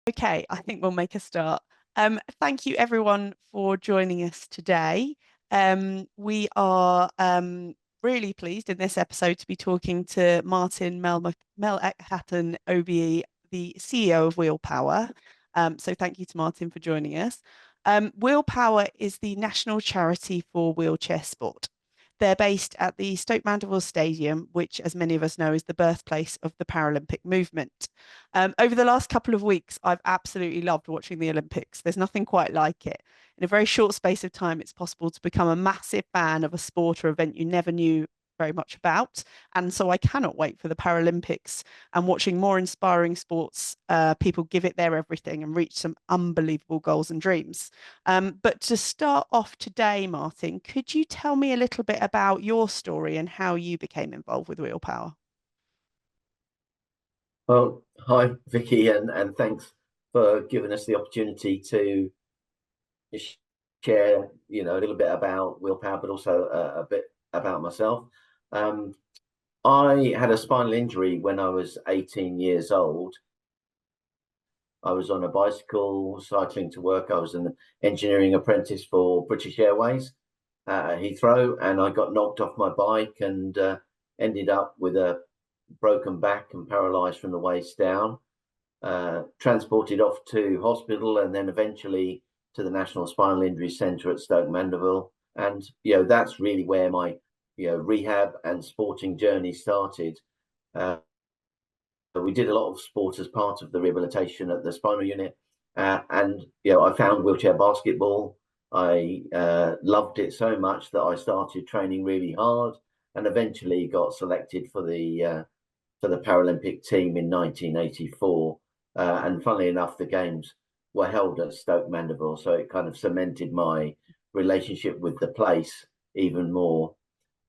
Okay, I think we'll make a start. Thank you everyone for joining us today. We are really pleased in this episode to be talking to Martin McElhatton, OBE, the CEO of WheelPower. So thank you to Martin for joining us. WheelPower is the national charity for wheelchair sport. They're based at the Stoke Mandeville Stadium, which, as many of us know, is the birthplace of the Paralympic movement. Over the last couple of weeks, I've absolutely loved watching the Olympics. There's nothing quite like it. In a very short space of time, it's possible to become a massive fan of a sport or event you never knew very much about. And so I cannot wait for the Paralympics and watching more inspiring sports people give it their everything and reach some unbelievable goals and dreams. But to start off today, Martin, could you tell me a little bit about your story and how you became involved with WheelPower? Well, hi Vicky, and thanks for giving us the opportunity to share, a little bit about WheelPower, but also a bit about myself. Um, I had a spinal injury when I was 18 years old. I was on a bicycle cycling to work. I was an engineering apprentice for British Airways at Heathrow, and I got knocked off my bike and ended up with a broken back and paralyzed from the waist down. Transported off to hospital and then eventually to the National Spinal Injury Centre at Stoke Mandeville. And, that's really where my, rehab and sporting journey started. We did a lot of sport as part of the rehabilitation at the spinal unit. And, I found wheelchair basketball. I loved it so much that I started training really hard and eventually got selected for the Paralympic team in 1984. And funnily enough, the games were held at Stoke Mandeville. So it kind of cemented my relationship with the place even more.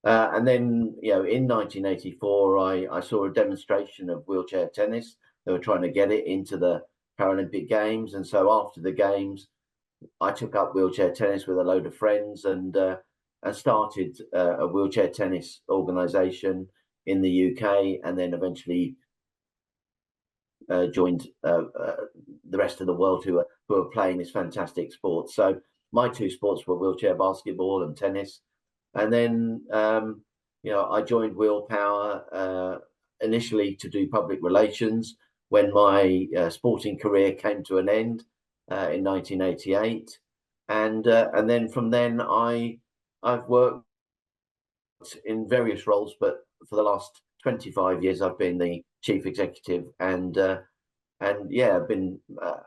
And then, in 1984, I saw a demonstration of wheelchair tennis. They were trying to get it into the Paralympic Games. And so after the Games, I took up wheelchair tennis with a load of friends and started a wheelchair tennis organization in the UK, and then eventually joined the rest of the world who are playing this fantastic sport. So my two sports were wheelchair basketball and tennis. And then, I joined WheelPower initially to do public relations when my sporting career came to an end in 1988. And then from then, I've worked in various roles, but for the last 25 years, I've been the chief executive and I've been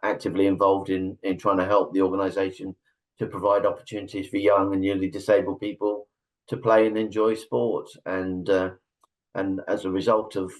actively involved in trying to help the organisation to provide opportunities for young and newly disabled people to play and enjoy sport. And as a result of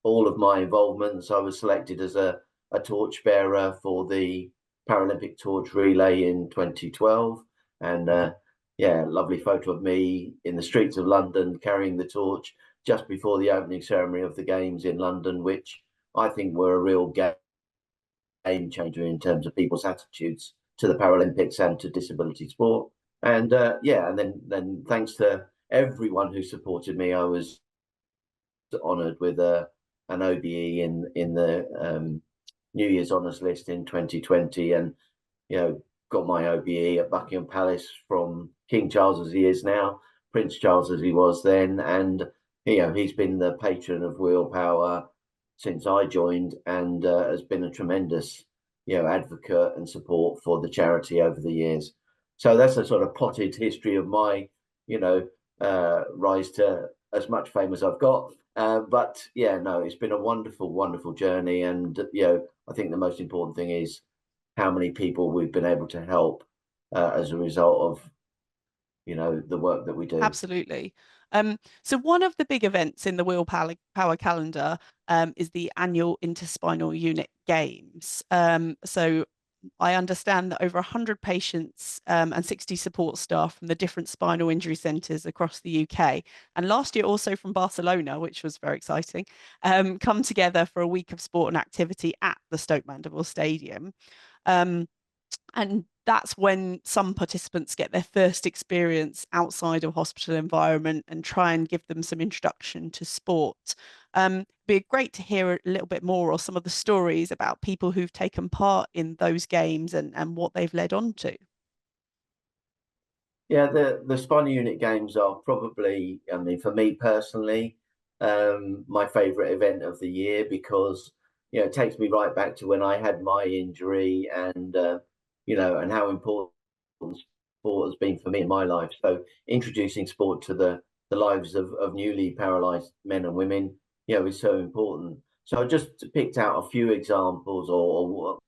all of my involvements, I was selected as a torchbearer for the Paralympic torch relay in 2012. And lovely photo of me in the streets of London carrying the torch just before the opening ceremony of the Games in London, which I think were a real game changer in terms of people's attitudes to the Paralympics and to disability sport. And and then thanks to everyone who supported me, I was honoured with an OBE in the New Year's Honours List in 2020, and got my OBE at Buckingham Palace from King Charles as he is now, Prince Charles as he was then, and he's been the patron of WheelPower since I joined, and has been a tremendous advocate and support for the charity over the years. So that's a sort of potted history of my rise to as much fame as I've got. But it's been a wonderful, wonderful journey, and I think the most important thing is how many people we've been able to help as a result of the work that we do. Absolutely. So one of the big events in the WheelPower calendar is the annual Interspinal Unit Games. So I understand that over 100 patients and 60 support staff from the different spinal injury centres across the UK, and last year also from Barcelona, which was very exciting, come together for a week of sport and activity at the Stoke Mandeville Stadium. And that's when some participants get their first experience outside of hospital environment and try and give them some introduction to sport. Be great to hear a little bit more or some of the stories about people who've taken part in those games and what they've led on to. Yeah, the spinal unit games are probably, I mean, for me personally, my favourite event of the year because it takes me right back to when I had my injury and and how important sport has been for me in my life. So introducing sport to the lives of newly paralysed men and women, is so important. So I just picked out a few examples or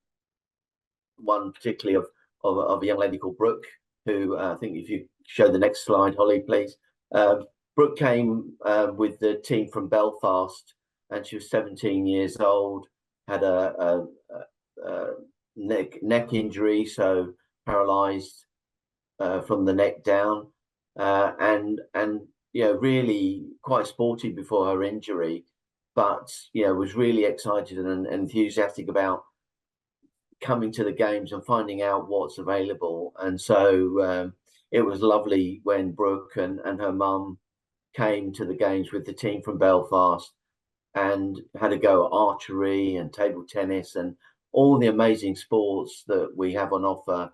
one particularly of a young lady called Brooke, who I think if you show the next slide, Holly, please. Brooke came with the team from Belfast, and she was 17 years old, had a neck injury, so paralysed from the neck down, and really quite sporty before her injury, but was really excited and enthusiastic about coming to the games and finding out what's available. And so it was lovely when Brooke and her mum came to the games with the team from Belfast and had a go at archery and table tennis and all the amazing sports that we have on offer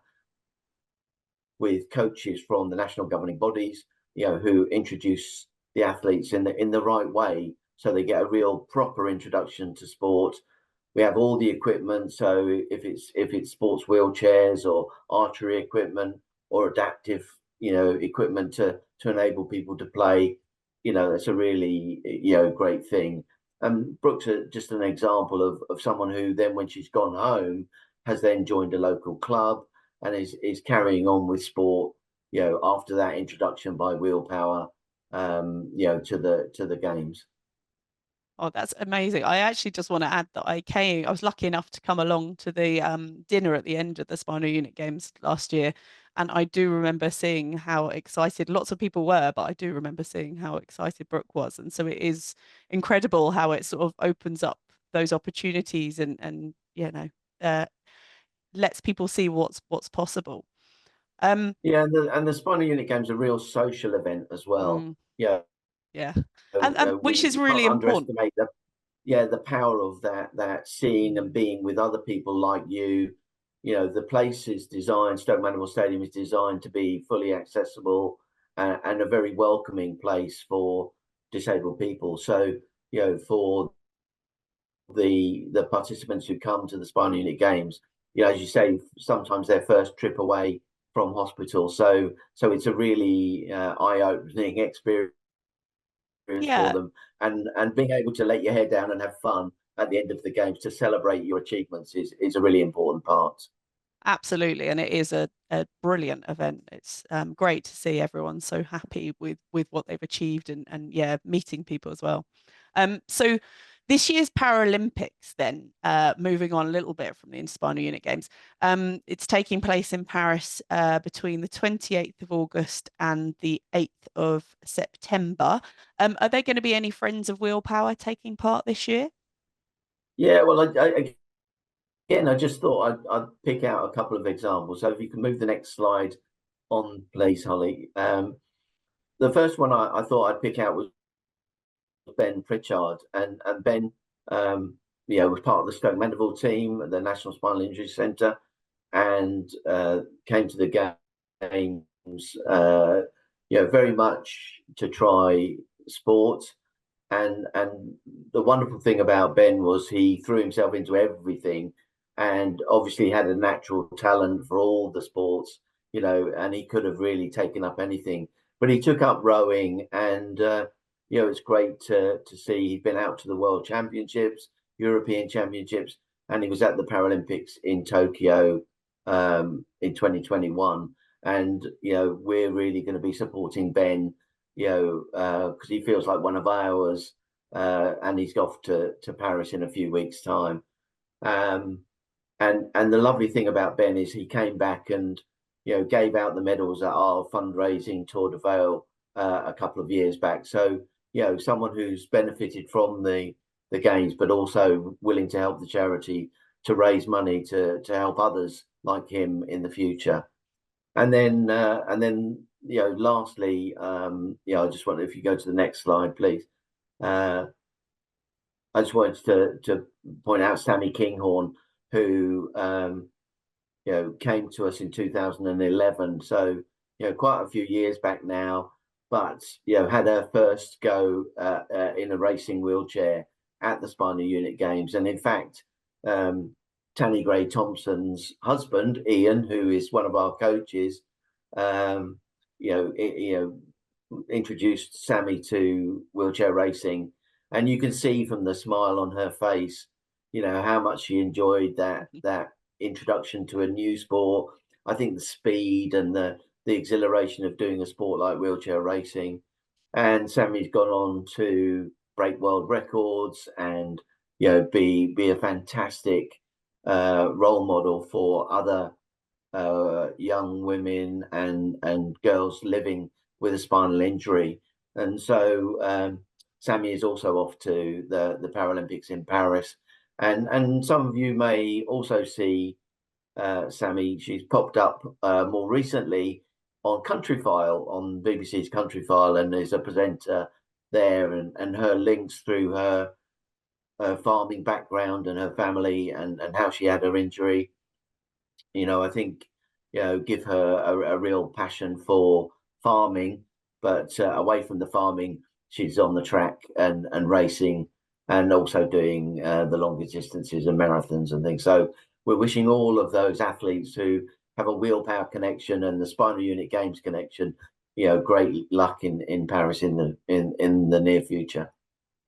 with coaches from the national governing bodies, who introduce the athletes in the right way so they get a real proper introduction to sport. We have all the equipment, so if it's sports wheelchairs or archery equipment or adaptive, equipment to enable people to play, that's a really, great thing. And Brooke's just an example of someone who then, when she's gone home, has then joined a local club and is carrying on with sport, after that introduction by WheelPower, to the games. Oh, that's amazing. I actually just want to add that I was lucky enough to come along to the dinner at the end of the Spinal Unit Games last year. And I do remember seeing how excited lots of people were, but I do remember seeing how excited Brooke was. And so it is incredible how it sort of opens up those opportunities and lets people see what's possible. Yeah, and the Spinal Unit Games are a real social event as well. Mm, Yeah, yeah. And which is you can't really important. underestimate the power of that seeing and being with other people like you. The place is designed, Stoke Mandeville Stadium is designed to be fully accessible and a very welcoming place for disabled people. So, for the participants who come to the Spinal Unit Games, as you say, sometimes their first trip away from hospital. So it's a really eye-opening experience for Yeah. them, and being able to let your hair down and have fun at the end of the games to celebrate your achievements is a really important part. Absolutely, and it is a brilliant event. It's great to see everyone so happy with what they've achieved and yeah, meeting people as well. So this year's Paralympics, then moving on a little bit from the Spinal Unit Games, it's taking place in Paris between the 28th of August and the 8th of September. Are there going to be any friends of WheelPower taking part this year? Yeah, well, again, I just thought I'd pick out a couple of examples. So if you can move the next slide on, please, Holly. The first one I thought I'd pick out was Ben Pritchard, and Ben, was part of the Stoke Mandeville team at the National Spinal Injury Centre, and came to the games, very much to try sport. And the wonderful thing about Ben was he threw himself into everything, and obviously had a natural talent for all the sports, and he could have really taken up anything. But he took up rowing, and it's great to see. He'd been out to the World Championships, European Championships, and he was at the Paralympics in Tokyo in 2021. And we're really going to be supporting Ben, because he feels like one of ours, and he's off to Paris in a few weeks' time. And the lovely thing about Ben is he came back and gave out the medals at our fundraising Tour de Vale a couple of years back. So someone who's benefited from the games, but also willing to help the charity to raise money to help others like him in the future. And then lastly, I just wonder if you go to the next slide, please. I just wanted to point out Sammy Kinghorn, who came to us in 2011. So quite a few years back now, but had her first go in a racing wheelchair at the Spinal Unit Games, and in fact, Tanny Gray Thompson's husband, Ian, who is one of our coaches, introduced Sammy to wheelchair racing, and you can see from the smile on her face, how much she enjoyed that introduction to a new sport. I think the speed and the exhilaration of doing a sport like wheelchair racing. And Sammy's gone on to break world records and be a fantastic role model for other young women and girls living with a spinal injury. And so Sammy is also off to the Paralympics in Paris. And some of you may also see Sammy. She's popped up more recently on Country File, on BBC's Country File, and is a presenter there, and her links through her farming background and her family and how she had her injury. I think, give her a real passion for farming, but away from the farming, she's on the track and racing, and also doing the longer distances and marathons and things. So we're wishing all of those athletes who have a WheelPower connection and the Spinal Unit Games connection, great luck in Paris in the near future.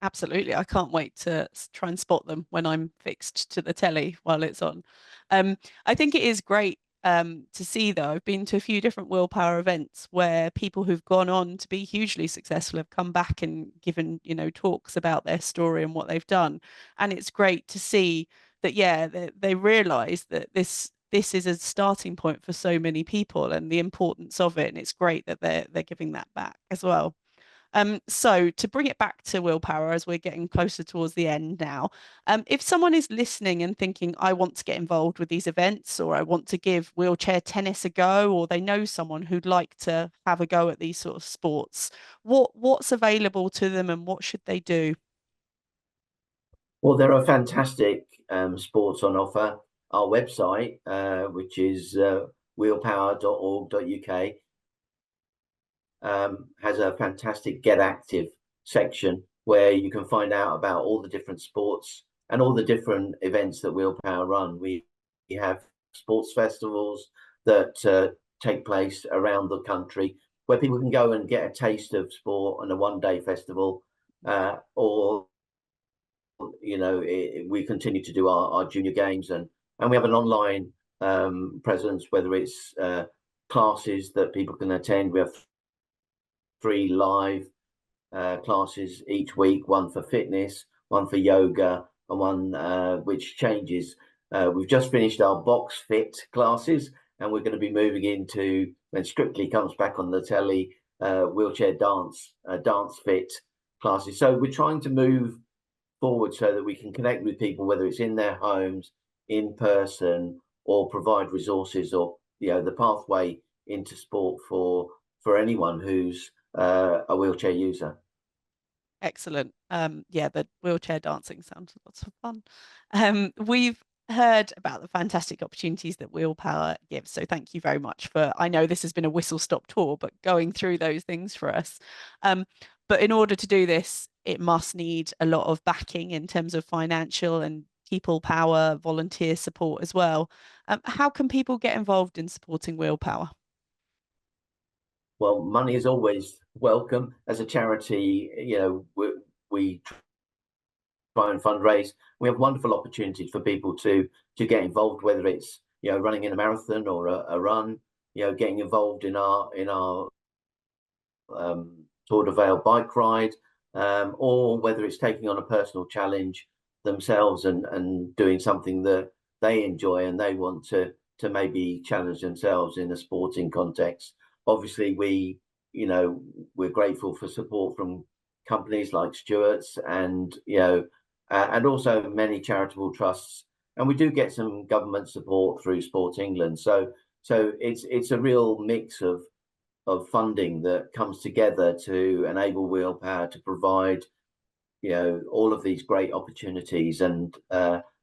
Absolutely. I can't wait to try and spot them when I'm fixed to the telly while it's on. I think it is great to see, though. I've been to a few different WheelPower events where people who've gone on to be hugely successful have come back and given, talks about their story and what they've done. And it's great to see that, yeah, they realize that this is a starting point for so many people and the importance of it. And it's great that they're giving that back as well. So to bring it back to WheelPower as we're getting closer towards the end now, if someone is listening and thinking, I want to get involved with these events, or I want to give wheelchair tennis a go, or they know someone who'd like to have a go at these sort of sports, what's available to them and what should they do? Well, there are fantastic sports on offer. Our website, which is wheelpower.org.uk, has a fantastic Get Active section where you can find out about all the different sports and all the different events that WheelPower run. We have sports festivals that take place around the country where people can go and get a taste of sport on a one-day festival, or we continue to do our junior games, and we have an online presence, whether it's classes that people can attend. We have 3 live classes each week, one for fitness, one for yoga, and one which changes. We've just finished our box fit classes, and we're going to be moving into, when Strictly comes back on the telly, wheelchair dance fit classes. So we're trying to move forward so that we can connect with people, whether it's in their homes, in person, or provide resources, or the pathway into sport for anyone who's a wheelchair user. Excellent. Yeah, the wheelchair dancing sounds lots of fun. We've heard about the fantastic opportunities that WheelPower gives. So thank you very much for, I know this has been a whistle-stop tour, but going through those things for us. But in order to do this, it must need a lot of backing in terms of financial and people power, volunteer support as well. How can people get involved in supporting WheelPower? Well, money is always welcome. As a charity, we try and fundraise. We have wonderful opportunities for people to get involved, whether it's running in a marathon or a run, getting involved in our Tour de Vale bike ride, or whether it's taking on a personal challenge themselves and doing something that they enjoy and they want to maybe challenge themselves in a sporting context. Obviously, we're grateful for support from companies like Stewarts and also many charitable trusts and we do get some government support through Sport England. So it's a real mix of funding that comes together to enable WheelPower to provide, all of these great opportunities. And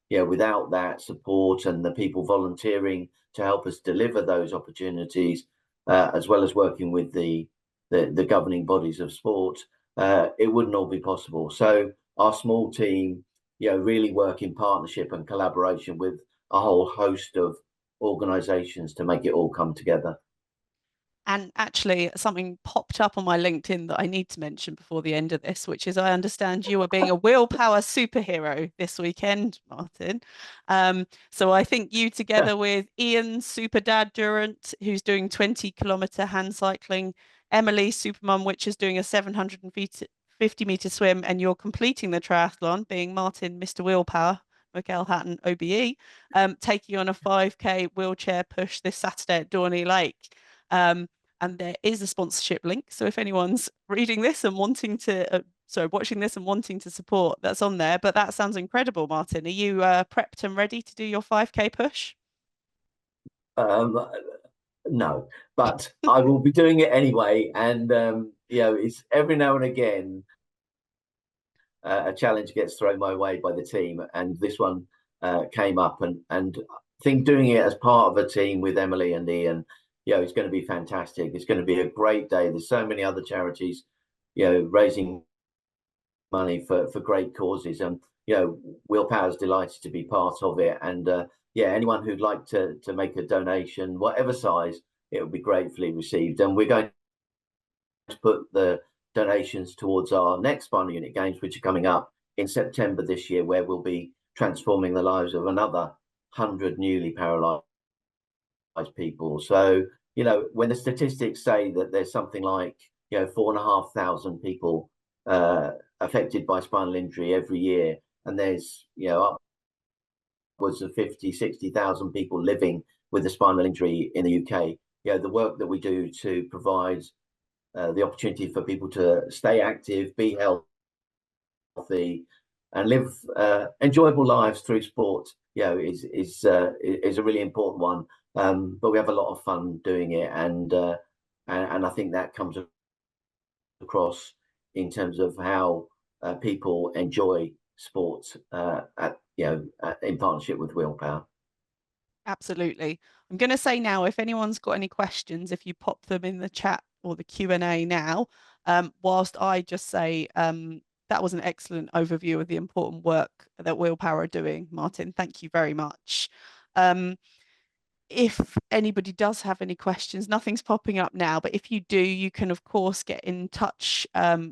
without that support and the people volunteering to help us deliver those opportunities, as well as working with the governing bodies of sport, it wouldn't all be possible. So our small team, really work in partnership and collaboration with a whole host of organisations to make it all come together. And actually, something popped up on my LinkedIn that I need to mention before the end of this, which is I understand you are being a WheelPower superhero this weekend, Martin. So I think you, together with Ian Superdad Durant, who's doing 20-kilometer hand cycling, Emily Supermum, which is doing a 750-meter swim, and you're completing the triathlon, being Martin, Mr. WheelPower, McElhatton, OBE, taking on a 5K wheelchair push this Saturday at Dorney Lake. And there is a sponsorship link. So if anyone's reading this and wanting to, watching this and wanting to support, that's on there. But that sounds incredible, Martin. Are you prepped and ready to do your 5K push? No, but I will be doing it anyway. And, it's every now and again, a challenge gets thrown my way by the team. And this one came up, and I think doing it as part of a team with Emily and Ian, it's going to be fantastic. It's going to be a great day. There's so many other charities, raising money for great causes, and WheelPower's delighted to be part of it. And anyone who'd like to make a donation, whatever size, it will be gratefully received. And we're going to put the donations towards our next spinal unit games, which are coming up in September this year, where we'll be transforming the lives of another 100 newly paralysed people. So, when the statistics say that there's something like, 4,500 people affected by spinal injury every year, and there's, upwards of 50, 60,000 people living with a spinal injury in the UK, the work that we do to provide the opportunity for people to stay active, be healthy, and live enjoyable lives through sport, is a really important one. But we have a lot of fun doing it, and I think that comes across in terms of how people enjoy sports in partnership with WheelPower. Absolutely. I'm going to say now, if anyone's got any questions, if you pop them in the chat or the Q&A now, whilst I just say that was an excellent overview of the important work that WheelPower are doing, Martin. Thank you very much. If anybody does have any questions, nothing's popping up now, but if you do, you can, of course, get in touch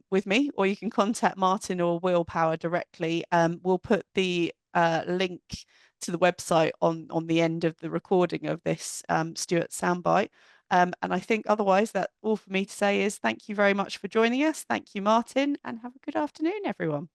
with me, or you can contact Martin or WheelPower directly. We'll put the link to the website on the end of the recording of this Stewarts Soundbite. And I think otherwise, that all for me to say is thank you very much for joining us. Thank you, Martin, and have a good afternoon, everyone.